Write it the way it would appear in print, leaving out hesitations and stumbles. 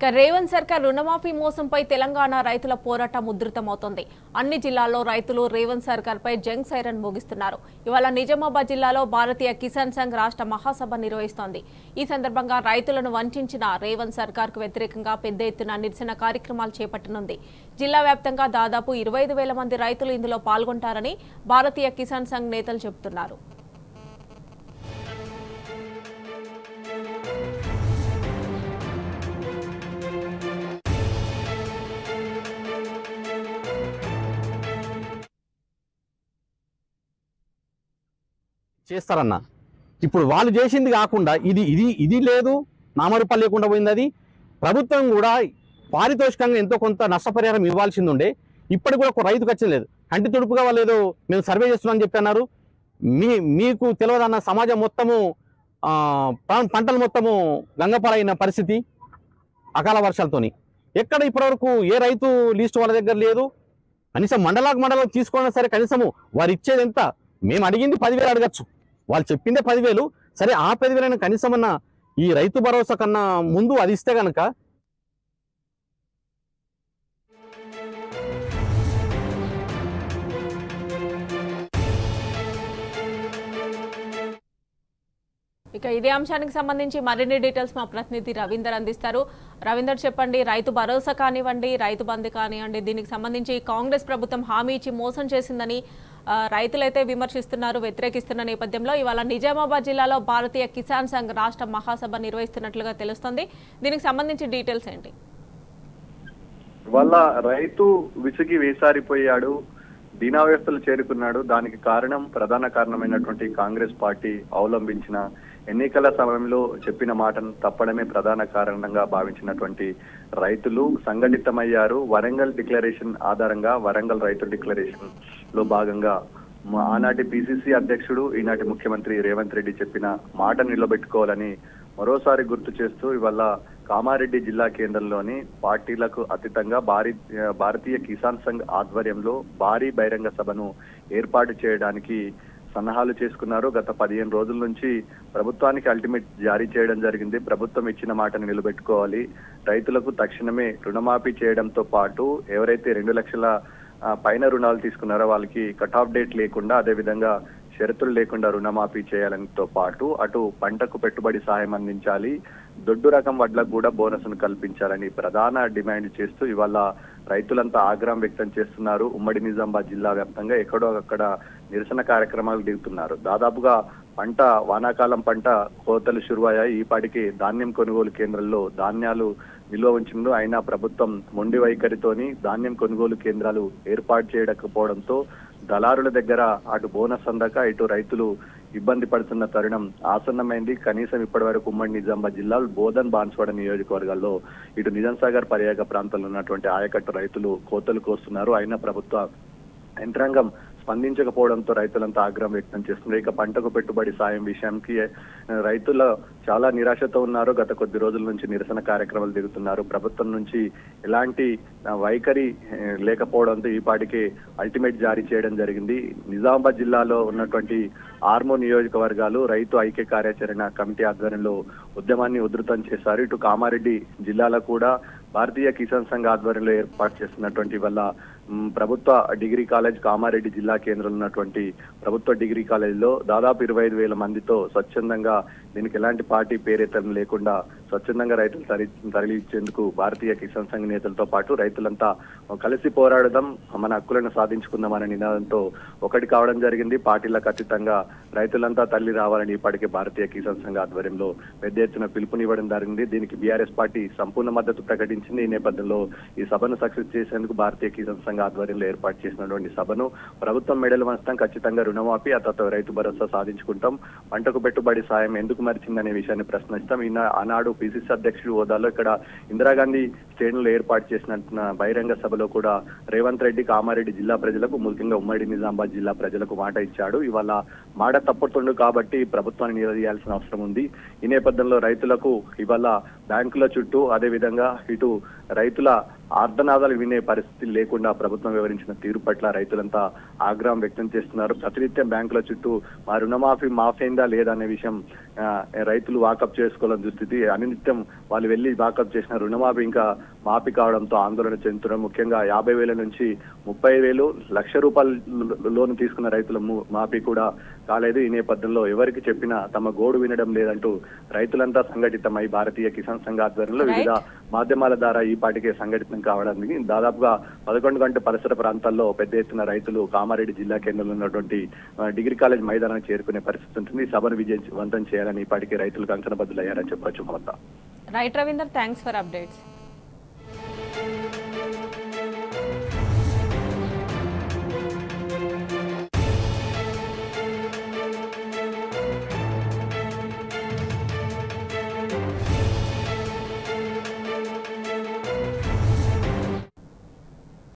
రేవంత్ సర్కార్ రుణమాఫీ మోసంపై తెలంగాణ రైతుల పోరాటం ఉధృతమవుతోంది. అన్ని జిల్లాల్లో రైతులు రేవంత్ సర్కార్పై జంగ్ సైరన్ మోగిస్తున్నారు. ఇవాళ నిజామాబాద్ జిల్లాలో భారతీయ కిసాన్ సంఘ్ రాష్ట్ర మహాసభ నిర్వహిస్తోంది. ఈ సందర్భంగా రైతులను వంచిన రేవంత్ సర్కార్కు వ్యతిరేకంగా పెద్ద ఎత్తున నిరసన కార్యక్రమాలు చేపట్టనుంది. జిల్లా వ్యాప్తంగా దాదాపు 25,000 మంది రైతులు ఇందులో పాల్గొంటారని భారతీయ కిసాన్ సంఘ్ నేతలు చెబుతున్నారు. చేస్తారన్న ఇప్పుడు వాళ్ళు చేసింది కాకుండా ఇది లేదు, నామరూపాలు లేకుండా పోయింది. అది ప్రభుత్వం కూడా పారితోషికంగా ఎంతో కొంత నష్టపరిహారం ఇవ్వాల్సింది ఉండే. ఇప్పటికి కూడా ఒక రైతుకు వచ్చింది లేదు. కంటి తుడుపుగా వాళ్ళు ఏదో మేము సర్వే చేస్తున్నామని చెప్పి అన్నారు. మీకు తెలియదన్న సమాజం మొత్తము పంటలు మొత్తము గంగపాలైన పరిస్థితి అకాల వర్షాలతోని. ఎక్కడ ఇప్పటివరకు ఏ రైతు లిస్ట్ వాళ్ళ దగ్గర లేదు. కనీసం మండలం తీసుకున్నా సరే కనీసము వారు ఇచ్చేది ఎంత? మేము అడిగింది 10,000 అడగచ్చు, వాళ్ళు చెప్పిందే 10,000. సరే ఆ 10,000 కనీసం అన్న ఈ రైతు భరోసా కన్నా ముందు అది ఇస్తే గనక ఇక ఇదే అంశానికి సంబంధించి మరిన్ని డీటెయిల్స్ మా ప్రతినిధి రవీందర్ అందిస్తారు. రవీందర్, చెప్పండి. రైతు భరోసా కానివ్వండి, రైతు బంధు కానివ్వండి, దీనికి సంబంధించి కాంగ్రెస్ ప్రభుత్వం హామీ ఇచ్చి మోసం చేసిందని రైతులైతే విమర్శిస్తున్నారు, వ్యతిరేకిస్తున్న నేపథ్యంలో ఇవాళ నిజామాబాద్ జిల్లాలో భారతీయ కిసాన్ సంఘ్ రాష్ట్ర మహాసభ నిర్వహిస్తున్నట్లుగా తెలుస్తోంది. దీనికి సంబంధించి డీటెయిల్స్ ఏంటి? వాళ్ళ రైతు విసిగి వేసారిపోయాడు, దీనావ్యవస్థలు చేరుకున్నాడు. దానికి ప్రధాన కారణమైనటువంటి కాంగ్రెస్ పార్టీ అవలంబించిన ఎన్నికల సమయంలో చెప్పిన మాటను తప్పడమే ప్రధాన కారణంగా భావించినటువంటి రైతులు సంఘటితమయ్యారు. వరంగల్ డిక్లరేషన్ ఆధారంగా వరంగల్ రైతు డిక్లరేషన్ లో భాగంగా ఆనాటి పిసిసి అధ్యక్షుడు ఈనాటి ముఖ్యమంత్రి రేవంత్ రెడ్డి చెప్పిన మాట నిలబెట్టుకోవాలని మరోసారి గుర్తు చేస్తూ ఇవాళ కామారెడ్డి జిల్లా కేంద్రంలోని పార్టీలకు అతీతంగా భారతీయ కిసాన్ సంఘ్ ఆధ్వర్యంలో భారీ బహిరంగ సభను ఏర్పాటు చేయడానికి సన్నాహాలు చేసుకున్నారు. గత 15 రోజుల నుంచి ప్రభుత్వానికి అల్టిమేట్ జారీ చేయడం జరిగింది. ప్రభుత్వం ఇచ్చిన మాటను నిలబెట్టుకోవాలి, రైతులకు తక్షణమే రుణమాఫీ చేయడంతో పాటు ఎవరైతే 2 లక్షల పైన రుణాలు తీసుకున్నారో వాళ్ళకి కట్ ఆఫ్ డేట్ లేకుండా, అదేవిధంగా షరతులు లేకుండా రుణమాఫీ చేయాలనితో పాటు అటు పంటకు పెట్టుబడి సాయం అందించాలి, దొడ్డు రకం వడ్లకు కూడా బోనస్ను కల్పించాలని ప్రధాన డిమాండ్ చేస్తూ ఇవాళ రైతులంతా ఆగ్రహం వ్యక్తం చేస్తున్నారు. ఉమ్మడి నిజామాబాద్ జిల్లా వ్యాప్తంగా ఎక్కడో అక్కడ నిరసన కార్యక్రమాలు దిగుతున్నారు. దాదాపుగా వానాకాలం పంట కోతలు శురువయ్యాయి. ఈపాటికి ధాన్యం కొనుగోలు కేంద్రాల్లో ధాన్యాలు నిల్వ ఉంచింది. అయినా ప్రభుత్వం మొండి వైఖరితోని ధాన్యం కొనుగోలు కేంద్రాలు ఏర్పాటు చేయకపోవడంతో దళారుల దగ్గర అటు బోనస్ అందక ఇటు రైతులు ఇబ్బంది పడుతున్న తరుణం ఆసన్నమైంది. కనీసం ఇప్పటి వరకు ఉమ్మడి నిజామాబాద్ జిల్లాలో బోధన్, బాన్స్వాడ నియోజకవర్గాల్లో ఇటు నిజాంసాగర్ పర్యాటక ప్రాంతాల్లో ఉన్నటువంటి ఆయకట్టు రైతులు కోతలు కోస్తున్నారు. అయినా ప్రభుత్వ యంత్రాంగం స్పందించకపోవడంతో రైతులంతా ఆగ్రహం వ్యక్తం చేస్తున్నారు. ఇక పంటకు పెట్టుబడి సాయం విషయానికి రైతులు చాలా నిరాశతో ఉన్నారు. గత కొద్ది రోజుల నుంచి నిరసన కార్యక్రమాలు దిగుతున్నారు. ప్రభుత్వం నుంచి ఎలాంటి వైఖరి లేకపోవడంతో ఈపాటికి అల్టిమేట్ జారీ చేయడం జరిగింది. నిజామాబాద్ జిల్లాలో ఉన్నటువంటి ఆర్మో నియోజకవర్గాలు రైతు ఐక్య కార్యాచరణ కమిటీ ఆధ్వర్యంలో ఉద్యమాన్ని ఉధృతం చేశారు. ఇటు కామారెడ్డి జిల్లాలో కూడా భారతీయ కిసాన్ సంఘ్ ఆధ్వర్యంలో ఏర్పాటు చేస్తున్నటువంటి వల్ల ప్రభుత్వ డిగ్రీ కాలేజ్ కామారెడ్డి జిల్లా కేంద్రంలో ఉన్నటువంటి ప్రభుత్వ డిగ్రీ కాలేజీలో దాదాపు 25,000 మందితో స్వచ్ఛందంగా, దీనికి ఎలాంటి పార్టీ పేరేతం లేకుండా స్వచ్ఛందంగా రైతులు తరలించేందుకు భారతీయ కిసాన్ సంఘ్ నేతలతో పాటు రైతులంతా కలిసి పోరాడదాం, మన హక్కులను సాధించుకుందామనే నినాదంతో ఒకటి కావడం జరిగింది. పార్టీలకు అతీతంగా రైతులంతా తల్లి రావాలని ఇప్పటికే భారతీయ కిసాన్ సంఘ్ ఆధ్వర్యంలో పెద్ద ఎత్తున పిలుపునివ్వడం జరిగింది. దీనికి బీఆర్ఎస్ పార్టీ సంపూర్ణ మద్దతు ప్రకటించింది. ఈ నేపథ్యంలో ఈ సభను సక్సెస్ చేసేందుకు భారతీయ కిసాన్ సంఘ్ ఆధ్వర్యంలో ఏర్పాటు చేసినటువంటి సభను ప్రభుత్వం మెడలు వంచుతాం, ఖచ్చితంగా రుణమాఫీ, ఆ తర్వాత రైతు భరోసా సాధించుకుంటాం, పంటకు పెట్టుబడి సాయం ఎందుకు మరిచిందనే విషయాన్ని ప్రశ్నిస్తాం. ఆనాడు పిసిసి అధ్యక్షుడు హోదాలో ఇక్కడ ఇందిరాగాంధీ స్టేడియంలో ఏర్పాటు చేసిన బహిరంగ సభలో కూడా రేవంత్ రెడ్డి కామారెడ్డి జిల్లా ప్రజలకు, ముఖ్యంగా ఉమ్మడి నిజామాబాద్ జిల్లా ప్రజలకు మాట ఇచ్చాడు. ఇవాళ మాట తప్పుతుండు కాబట్టి ప్రభుత్వాన్ని నిలదీయాల్సిన అవసరం ఉంది. ఈ నేపథ్యంలో రైతులకు ఇవాళ బ్యాంకుల చుట్టూ, అదేవిధంగా ఇటు రైతుల ఆర్ధనాదాలు వినే పరిస్థితి లేకుండా ప్రభుత్వం వివరించిన తీరు పట్ల రైతులంతా ఆగ్రహం వ్యక్తం చేస్తున్నారు. ప్రతినిత్యం బ్యాంకుల చుట్టూ మా రుణమాఫీ మాఫైందా లేదా అనే విషయం రైతులు వాకప్ చేసుకోవాలని దుస్థితి. అనినిత్యం వాళ్ళు వెళ్లి వాకప్ చేసిన రుణమాఫీ ఇంకా మాఫీ కావడంతో ఆందోళన చెందుతున్నారు. ముఖ్యంగా 50,000 నుంచి 30,000 1,00,000 రూపాయలు లోన్ తీసుకున్న రైతుల మాఫీ కూడా కాలేదు. ఈ నేపథ్యంలో ఎవరికి చెప్పినా తమ గోడు వినడం లేదంటూ రైతులంతా సంఘటితమై భారతీయ కిసాన్ సంఘ ఆధ్వర్యంలో వివిధ మాధ్యమాల ద్వారా ఈ పాటికే సంఘటితం కావడానికి దాదాపుగా 11 గంటల పరిసర ప్రాంతాల్లో పెద్ద ఎత్తున రైతులు కామారెడ్డి జిల్లా కేంద్రంలో ఉన్నటువంటి డిగ్రీ కాలేజ్ మైదానానికి చేరుకునే పరిస్థితి ఉంటుంది. సభను విజయవంతం చేయాలని ఈ పాటికే రైతులు కంకణబద్దులయ్యారని చెప్పొచ్చు. Mamata. Right Ravinder, thanks for updates.